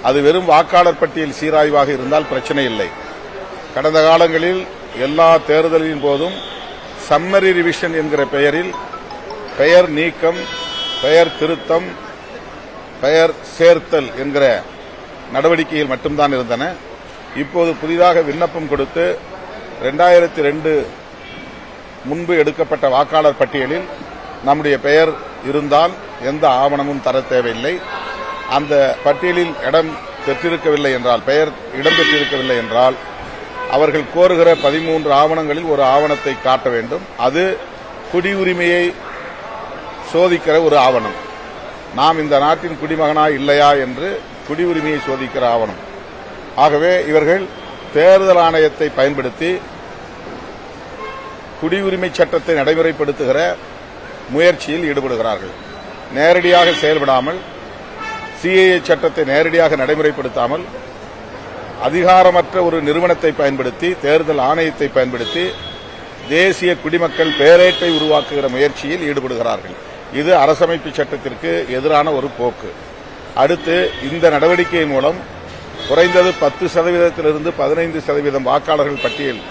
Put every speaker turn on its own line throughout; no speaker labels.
அது வெறும் வாக்காளர் பட்டியல் சீராய்வாக இருந்தால் பிரச்சனை இல்லை. கடந்த காலங்களில் எல்லா தேர்தலின் போதும் சம்மரி ரிவிஷன் என்கிற பெயரில் பெயர் நீக்கம், பெயர் திருத்தம், பெயர் சேர்த்தல் என்கிற நடவடிக்கைகள் மட்டும்தான் இருந்தன. இப்போது புதிதாக விண்ணப்பம் கொடுத்து 2002 முன்பு எடுக்கப்பட்ட வாக்காளர் பட்டியலில் நம்முடைய பெயர் இருந்தால் எந்த ஆவணமும் தர தேவையில்லை. அந்த பட்டியலில் இடம் பெற்றிருக்கவில்லை என்றால், பெயர் இடம் பெற்றிருக்கவில்லை என்றால் அவர்கள் கோருகிற 13 ஆவணங்களில் ஒரு ஆவணத்தை காட்ட வேண்டும். அது குடியுரிமையை சோதிக்கிற ஒரு ஆவணம். நாம் இந்த நாட்டின் குடிமகனா இல்லையா என்று குடியுரிமையை சோதிக்கிற ஆவணம். ஆகவே இவர்கள் தேர்தல் ஆணையத்தை பயன்படுத்தி குடியுரிமை சட்டத்தை நடைமுறைப்படுத்துகிற முயற்சியில் ஈடுபடுகிறார்கள். நேரடியாக செயல்படாமல், சிஏஏ சட்டத்தை நேரடியாக நடைமுறைப்படுத்தாமல், அதிகாரமற்ற ஒரு நிறுவனத்தை பயன்படுத்தி, தேர்தல் ஆணையத்தை பயன்படுத்தி தேசிய குடிமக்கள் பேரேட்டை உருவாக்குகிற முயற்சியில் ஈடுபடுகிறார்கள். இது அரசமைப்பு சட்டத்திற்கு எதிரான ஒரு போக்கு. அடுத்து, இந்த நடவடிக்கையின் மூலம் குறைந்தது 10% 15%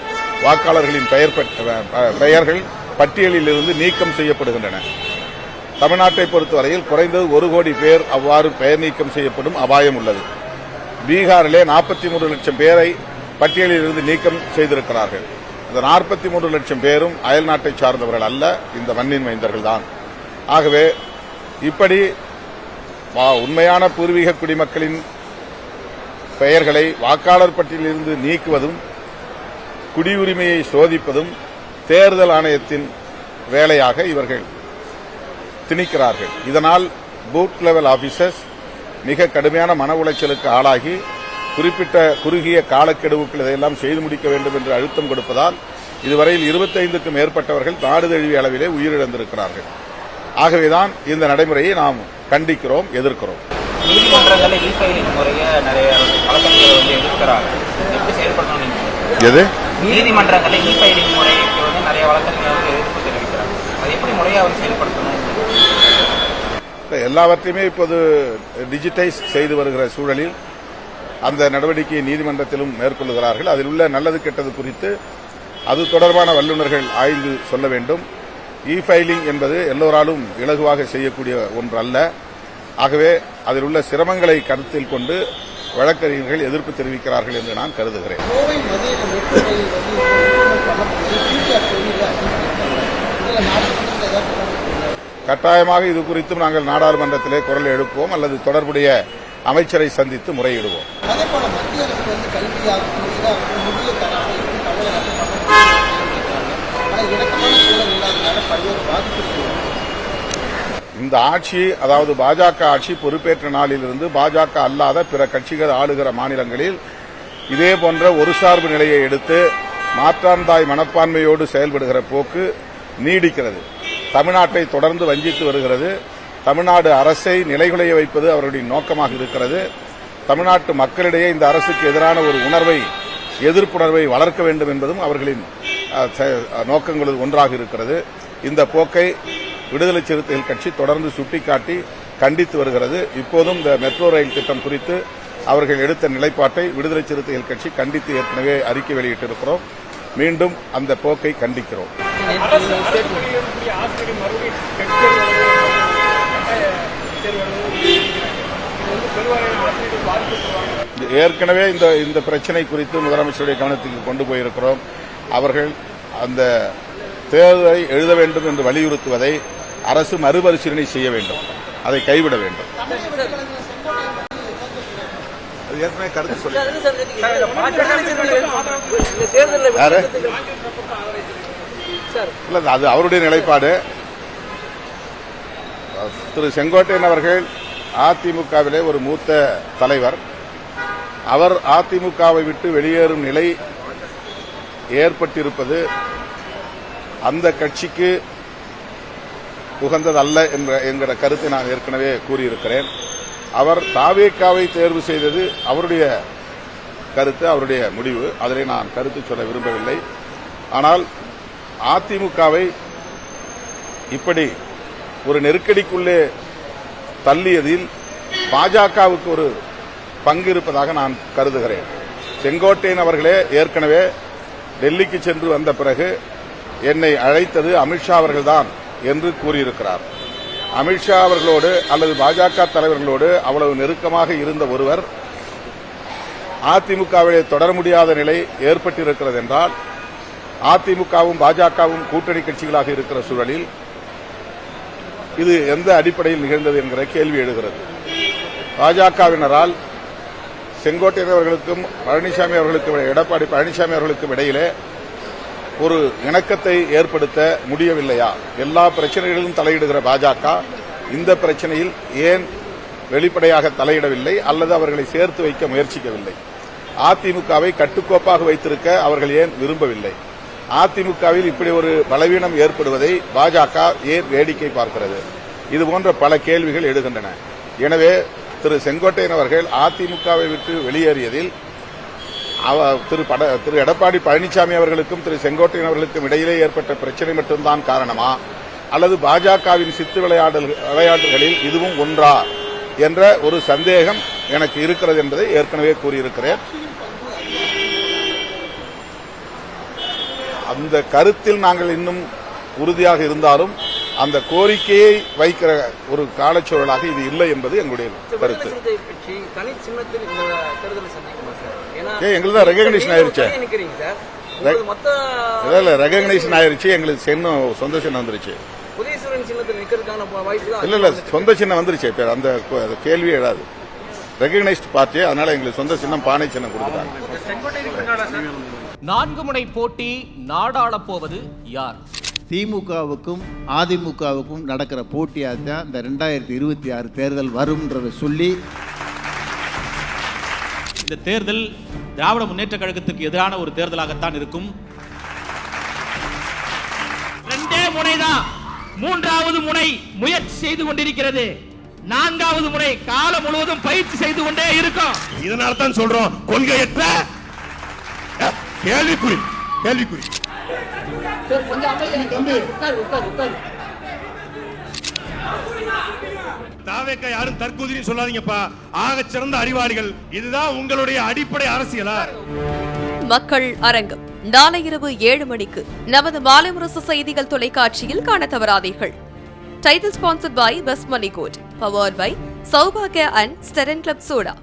வாக்காளர்களின் பெயர்கள் பட்டியலில் இருந்து நீக்கம் செய்யப்படுகின்றன. தமிழ்நாட்டை பொறுத்தவரையில் குறைந்தது 1 கோடி பேர் அவ்வாறு பெயர் நீக்கம் செய்யப்படும் அபாயம் உள்ளது. பீகாரிலே 43 லட்சம் பேரை பட்டியலில் இருந்து நீக்கம் செய்திருக்கிறார்கள். அந்த 43 லட்சம் பேரும் அயல் நாட்டை சார்ந்தவர்கள் அல்ல, இந்த மண்ணின் மைந்தர்கள் தான். ஆகவே இப்படி உண்மையான பூர்வீக குடிமக்களின் பெயர்களை வாக்காளர் பட்டியலில் இருந்து நீக்குவதும், குடியுரிமையை சோதிப்பதும் தேர்தல் ஆணையத்தின் வேலையாக இவர்கள் திணிக்கிறார்கள். இதனால் பூத் லெவல் ஆபீசர்ஸ் மிக கடுமையான மன உளைச்சலுக்கு ஆளாகி குறிப்பிட்ட குறுகிய காலக்கெடுவுக்குள் இதையெல்லாம் செய்து முடிக்க வேண்டும் என்று அழுத்தம் கொடுப்பதால் இதுவரையில் 25க்கும் மேற்பட்டவர்கள் நாடு தழுவிய அளவிலே உயிரிழந்திருக்கிறார்கள். ஆகவேதான் இந்த நடைமுறையை நாம் கண்டிக்கிறோம், எதிர்க்கிறோம்.
நீதிமன்றங்களில் இ-ஃபைலிங் முறையை நிறைய வழக்கறிஞர்கள் எதிர்க்கிறாங்க. எப்படி செயல்படணும்?
எது?
நீதிமன்றங்களில் இ-ஃபைலிங் முறைக்கு நிறைய வழக்கறிஞர்கள் எதிர்ப்பு தெரிவிக்கிறாங்க. அது எப்படி முறையாக செயல்படுத்தணும்?
எல்லாவற்றையுமே இப்போது டிஜிட்டைஸ் செய்து வருகிற சூழலில் அந்த நடவடிக்கையை நீதிமன்றத்திலும் மேற்கொள்கிறார்கள். அதில் உள்ள நல்லது கெட்டது குறித்து அது தொடர்பான வல்லுநர்கள் ஆய்ந்து சொல்ல வேண்டும். இ-ஃபைலிங் என்பது எல்லோராலும் இலகுவாக செய்யக்கூடிய ஒன்று அல்ல. ஆகவே அதில் உள்ள சிரமங்களை கருத்தில் கொண்டு வழக்கறிஞர்கள் எதிர்ப்பு தெரிவிக்கிறார்கள் என்று நான் கருதுகிறேன். கட்டாயமாக இது குறித்தும் நாங்கள் நாடாளுமன்றத்திலே குரல் எழுப்புவோம் அல்லது தொடர்புடைய அமைச்சரை சந்தித்து முறையிடுவோம். இந்த ஆட்சி, அதாவது பாஜக ஆட்சி பொறுப்பேற்ற நாளிலிருந்து பாஜக அல்லாத பிற கட்சிகள் ஆளுகிற மாநிலங்களில் இதே போன்ற ஒரு சார்பு நிலையை எடுத்து மாற்றாந்தாய் மனப்பான்மையோடு செயல்படுகிற போக்கு நீடிக்கிறது. தமிழ்நாட்டை தொடர்ந்து வஞ்சித்து வருகிறது. தமிழ்நாடு அரசை நிலைகுலைய வைப்பது அவர்களுடைய நோக்கமாக இருக்கிறது. தமிழ்நாட்டு மக்களிடையே இந்த அரசுக்கு எதிரான ஒரு எதிர்ப்புணர்வை வளர்க்க வேண்டும் என்பதும் அவர்களின் நோக்கங்களில் ஒன்றாக இருக்கிறது. இந்த போக்கை விடுதலை சிறுத்தைகள் கட்சி தொடர்ந்து சுட்டிக்காட்டி கண்டித்து வருகிறது. இப்போதும் இந்த மெட்ரோ ரயில் திட்டம் குறித்து அவர்கள் எடுத்த நிலைப்பாட்டை விடுதலை சிறுத்தைகள் கட்சி கண்டித்து ஏற்கனவே அறிக்கை வெளியிட்டிருக்கிறோம். மீண்டும் அந்த போக்கை கண்டிக்கிறோம். ஏற்கனவே இந்த பிரச்சினை குறித்து முதலமைச்சருடைய கவனத்துக்கு கொண்டு போயிருக்கிறோம். அவர்கள் அந்த தேர்தலை எழுத வேண்டும் என்று வலியுறுத்துவதை அரசு மறுபரிசீலனை செய்ய வேண்டும், அதை கைவிட வேண்டும். ஏற்கனவே கருத்து சொல்லி அது அவருடைய நிலைப்பாடு. திரு செங்கோட்டையன் அவர்கள் அதிமுகவிலே ஒரு மூத்த தலைவர். அவர் அதிமுகவை விட்டு வெளியேறும் நிலை ஏற்பட்டிருப்பது அந்த கட்சிக்கு உகந்ததல்ல என்கிற கருத்தை நான் ஏற்கனவே கூறியிருக்கிறேன். அவர் தாவேகாவை தேர்வு செய்தது அவருடைய கருத்து, அவருடைய முடிவு. அதிலே நான் கருத்து சொல்ல விரும்பவில்லை. ஆனால் அதிமுகவை இப்படி ஒரு நெருக்கடிக்குள்ளே தள்ளியதில் பாஜகவுக்கு ஒரு பங்கு இருப்பதாக நான் கருதுகிறேன். செங்கோட்டையன் அவர்களே ஏற்கனவே டெல்லிக்கு சென்று வந்த பிறகு என்னை அழைத்தது அமித்ஷா அவர்கள்தான் என்று கூறியிருக்கிறார். அமித்ஷா அவர்களோடு அல்லது பாஜக தலைவர்களோடு அவ்வளவு நெருக்கமாக இருந்த ஒருவர் அதிமுகவிலே தொடர முடியாத நிலை ஏற்பட்டிருக்கிறது என்றால், அதிமுகவும் பாஜகவும் கூட்டணி கட்சிகளாக இருக்கிற சூழலில் இது எந்த அடிப்படையில் நிகழ்ந்தது என்கிற கேள்வி எழுகிறது. பாஜகவினரால் செங்கோட்டையன் அவர்களுக்கும் பழனிசாமி அவர்களுக்கும் எடப்பாடி பழனிசாமி அவர்களுக்கும் இடையிலே ஒரு இணக்கத்தை ஏற்படுத்த முடியவில்லையா? எல்லா பிரச்சனைகளிலும் தலையிடுகிற பாஜக இந்த பிரச்சனையில் ஏன் வெளிப்படையாக தலையிடவில்லை அல்லது அவர்களை சேர்த்து வைக்க முயற்சிக்கவில்லை? அதிமுகவை கட்டுக்கோப்பாக வைத்திருக்க அவர்கள் ஏன் விரும்பவில்லை? அதிமுகவில் இப்படி ஒரு பலவீனம் ஏற்படுவதை பாஜக ஏன் வேடிக்கை பார்க்கிறது? இதுபோன்ற பல கேள்விகள் எழுகின்றன. எனவே திரு செங்கோட்டையன் அவர்கள் அதிமுகவை விட்டு வெளியேறியதில் திரு எடப்பாடி பழனிசாமி அவர்களுக்கும் திரு செங்கோட்டையன் அவர்களுக்கும் இடையிலே ஏற்பட்ட பிரச்சனை மட்டும்தான் காரணமா, அல்லது பாஜகவின் சித்து விளையாட்டுகளில் இதுவும் ஒன்றா என்ற ஒரு சந்தேகம் எனக்கு இருக்கிறது என்பதை ஏற்கனவே கூறியிருக்கிறேன். அந்த கருத்தில் நாங்கள் இன்னும் உறுதியாக இருந்தாலும் அந்த கோரிக்கையை வைக்கிற ஒரு காலச்சூழலாக இது இல்லை என்பது எங்களுடைய கருத்து. எங்களுக்கு ரெகக்னிஷன் ஆயிருச்சு, ரெகக்னிஷன் ஆயிருச்சு, எங்களுக்கு சின்னம் சொந்த சின்னம் வந்துருச்சு. இல்ல இல்ல சொந்த சின்னம் வந்துருச்சு, அந்த கேள்வி எழாது. ரெகக்னைஸ்ட் பார்ட்டி, அதனால எங்களுக்கு சொந்த சின்னம் பானை சின்னம் கொடுத்துட்டாங்க.
4 முனை போட்டி நாடாளப் போவது யார்?
திமுகவுக்கும் அதிமுகவுக்கும் நடக்கிற போட்டியாக தான் இந்த 2026 தேர்தல் வரும்ன்றதை சொல்லி,
இந்த தேர்தல் திராவிட முன்னேற்ற கழகத்திற்கு எதிரான ஒரு தேர்தலாகத்தான் இருக்கும்.
2 முனைதான், 3வது முனை முயற்சி செய்து கொண்டிருக்கிறது, 4வது முனை காலம் முழுவதும் பயிற்சி செய்து கொண்டே இருக்கும்.
இதனால தான் சொல்றோம், கொள்கையற்ற கேள்விக்குறி கேள்விக்குறி. தாவேக்கா யாரும் தற்கொலை சொல்லாதீங்கப்பா, ஆக சிறந்த அறிவாளிகள். இதுதான் உங்களுடைய அடிப்படை அரசியலா?
மக்கள் அரங்கம் நாளை இரவு 7 மணிக்கு நமது மாலை முரசு செய்திகள் தொலைக்காட்சியில் காண தவறாதீர்கள். Title sponsored by Best Money Gold, powered by சௌபாகியா அண்ட் ஸ்டெரன் கிளப் சோடா.